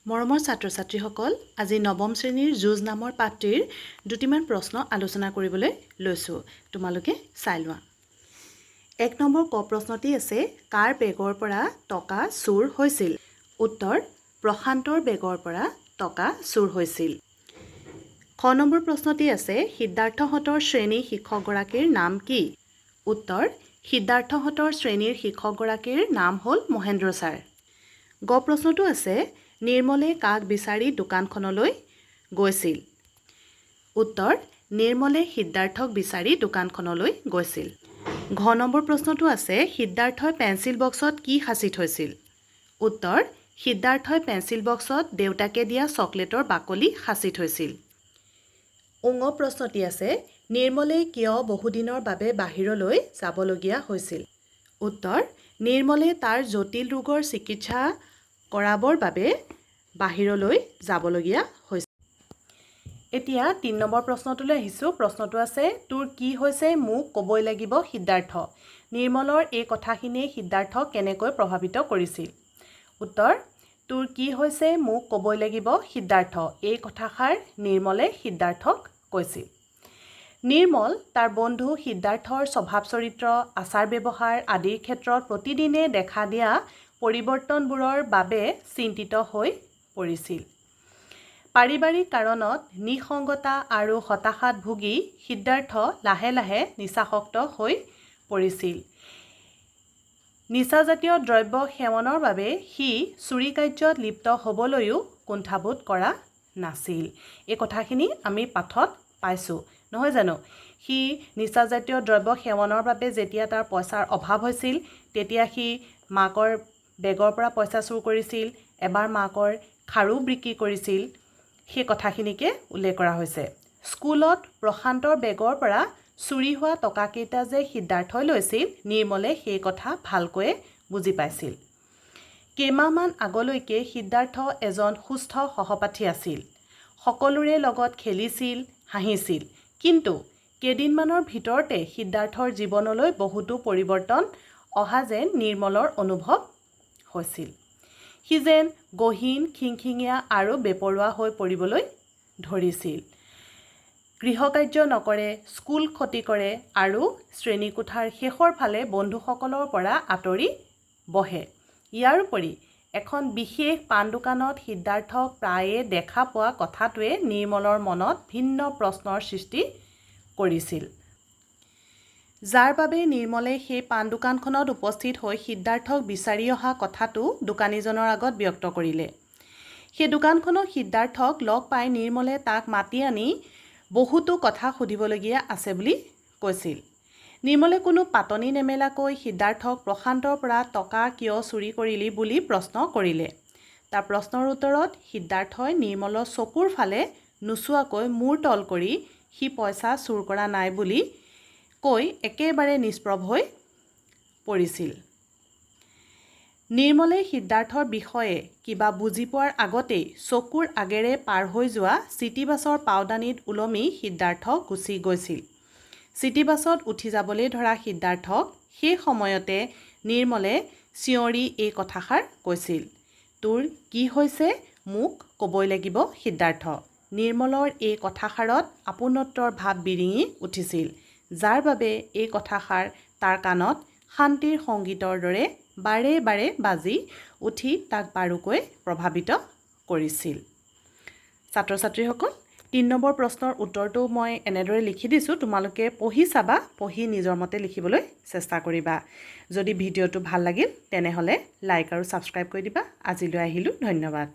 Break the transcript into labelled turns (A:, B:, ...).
A: মৰমৰ ছাত্ৰ-ছাত্ৰীসকল, আজি নৱম শ্ৰেণীৰ যুঁজ নামৰ পাঠটিৰ দুটিমান প্ৰশ্ন আলোচনা কৰিবলৈ লৈছোঁ। তোমালোকে চাই লোৱা। ১ নম্বৰ ক প্ৰশ্নটি আছে, কাৰ বেগৰ পৰা টকা চুৰ হৈছিল? উত্তৰ, প্ৰশান্তৰ বেগৰ পৰা টকা চুৰ হৈছিল। খ নম্বৰ প্ৰশ্নটি আছে, সিদ্ধাৰ্থহঁতৰ শ্ৰেণী শিক্ষকগৰাকীৰ নাম কি? উত্তৰ, সিদ্ধাৰ্থহঁতৰ শ্ৰেণীৰ শিক্ষকগৰাকীৰ নাম হ'ল মহেন্দ্ৰ ছাৰ। গ প্ৰশ্নটো আছে, নিৰ্মলে কাক বিচাৰি দোকানখনলৈ গৈছিল? উত্তৰ, নিৰ্মলে সিদ্ধাৰ্থক বিচাৰি দোকানখনলৈ গৈছিল। ঘ নম্বৰ প্ৰশ্নটো আছে, সিদ্ধাৰ্থই পেঞ্চিল বক্সত কি সাঁচি থৈছিল? উত্তৰ, সিদ্ধাৰ্থই পেঞ্চিল বক্সত দেউতাকে দিয়া চকলেটৰ বাকলি সাঁচি থৈছিল। ঙ প্ৰশ্নটি আছে, নিৰ্মলে কিয় বহুদিনৰ বাবে বাহিৰলৈ যাবলগীয়া হৈছিল? উত্তৰ, নিৰ্মলে তাৰ জটিল ৰোগৰ চিকিৎসা কৰাবৰ বাবে বাহিৰলৈ যাবলগীয়া হৈছিল। এতিয়া ৩ নম্বৰ প্ৰশ্নটোলৈ আহিছোঁ। প্ৰশ্নটো আছে, তোৰ কি হৈছে মোক ক'বই লাগিব সিদ্ধাৰ্থ। নিৰ্মলৰ এই কথাখিনিয়ে সিদ্ধাৰ্থক কেনেকৈ প্ৰভাৱিত কৰিছিল? উত্তৰ, তোৰ কি হৈছে মোক ক'বই লাগিব সিদ্ধাৰ্থ। এই কথাষাৰ নিৰ্মলে সিদ্ধাৰ্থক কৈছিল। নিৰ্মল তাৰ বন্ধু সিদ্ধাৰ্থৰ স্বভাৱ চৰিত্ৰ, আচাৰ ব্যৱহাৰ আদিৰ ক্ষেত্ৰত প্ৰতিদিনে দেখা দিয়া পৰিৱৰ্তনবোৰৰ বাবে চিন্তিত হৈ পৰিছিল। পাৰিবাৰিক কাৰণত নিঃসংগতা আৰু হতাশাত ভুগি সিদ্ধাৰ্থ লাহে লাহে নিচাসক্ত হৈ পৰিছিল। নিচাজাতীয় দ্ৰব্য সেৱনৰ বাবে সি চুৰি কাৰ্যত লিপ্ত হ'বলৈও কুণ্ঠাবোধ কৰা নাছিল। এই কথাখিনি আমি পাঠত পাইছোঁ, নহয় জানো? সি নিচাজাতীয় দ্ৰব্য সেৱনৰ বাবে যেতিয়া তাৰ পইচাৰ অভাৱ হৈছিল, তেতিয়া সি মাকৰ বেগৰ পৰা পইচা চুৰ কৰিছিল, এবাৰ মাকৰ খাৰু বিক্ৰী কৰিছিল। সেই কথাখিনিকে উল্লেখ কৰা হৈছে। স্কুলত প্ৰশান্তৰ বেগৰ পৰা চুৰি হোৱা টকাকেইটা যে সিদ্ধাৰ্থই লৈছিল, নিৰ্মলে সেই কথা ভালকৈয়ে বুজি পাইছিল। কেইমাহমান আগলৈকে সিদ্ধাৰ্থ এজন সুস্থ সহপাঠী আছিল। সকলোৰে লগত খেলিছিল, হাঁহিছিল। কিন্তু কেইদিনমানৰ ভিতৰতে সিদ্ধাৰ্থৰ জীৱনলৈ বহুতো পৰিৱৰ্তন অহা যেন নিৰ্মলৰ অনুভৱ হৈছিল। সি যেন গহীন, খিংখিঙীয়া আৰু বেপৰোৱা হৈ পৰিবলৈ ধৰিছিল। গৃহকাৰ্য নকৰে, স্কুল ক্ষতি কৰে আৰু শ্ৰেণীকোঠাৰ শেষৰ ফালে বন্ধুসকলৰ পৰা আঁতৰি বহে। ইয়াৰোপৰি এখন বিশেষ পাণ দোকানত সিদ্ধাৰ্থক প্ৰায়ে দেখা পোৱা কথাটোৱে নিৰ্মলৰ মনত ভিন্ন প্ৰশ্নৰ সৃষ্টি কৰিছিল। যাৰ বাবে নিৰ্মলে সেই পাণ দোকানখনত উপস্থিত হৈ সিদ্ধাৰ্থক বিচাৰি অহা কথাটো দোকানীজনৰ আগত ব্যক্ত কৰিলে। সেই দোকানখনত সিদ্ধাৰ্থক লগ পাই নিৰ্মলে তাক মাতি আনি বহুতো কথা সুধিবলগীয়া আছে বুলি কৈছিল। নিৰ্মলে কোনো পাতনি নেমেলাকৈ সিদ্ধাৰ্থক প্ৰশান্তৰ পৰা টকা কিয় চুৰি কৰিলি বুলি প্ৰশ্ন কৰিলে। তাৰ প্ৰশ্নৰ উত্তৰত সিদ্ধাৰ্থই নিৰ্মলৰ চকুৰ ফালে নোচোৱাকৈ মূৰ তল কৰি সি পইচা চুৰ কৰা নাই বুলি কৈ একেবাৰে নিষ্প্ৰভ হৈ পৰিছিল। নিৰ্মলে সিদ্ধাৰ্থৰ বিষয়ে কিবা বুজি পোৱাৰ আগতেই চকুৰ আগেৰে পাৰ হৈ যোৱা চিটিবাছৰ পাওদানিত ওলমি সিদ্ধাৰ্থ গুচি গৈছিল। চিটিবাছত উঠি যাবলৈ ধৰা সিদ্ধাৰ্থক সেই সময়তে নিৰ্মলে চিঞৰি এই কথাষাৰ কৈছিল, তোৰ কি হৈছে মোক ক'বই লাগিব সিদ্ধাৰ্থ। নিৰ্মলৰ এই কথাষাৰত আপোনত্বৰ ভাৱ বিৰিঙি উঠিছিল, যাৰ বাবে এই কথাষাৰ তাৰ কাণত শান্তিৰ সংগীতৰ দৰে বাৰে বাৰে বাজি উঠি তাক বাৰুকৈ প্ৰভাৱিত কৰিছিল। ছাত্ৰ-ছাত্ৰীসকল, ৩ নম্বৰ প্ৰশ্নৰ উত্তৰটো মই এনেদৰে লিখি দিছোঁ। তোমালোকে পঢ়ি চাবা, পঢ়ি নিজৰ মতে লিখিবলৈ চেষ্টা কৰিবা। যদি ভিডিঅ'টো ভাল লাগিল তেনেহ'লে লাইক আৰু ছাবস্ক্ৰাইব কৰি দিবা। আজিলৈ আহিলোঁ, ধন্যবাদ।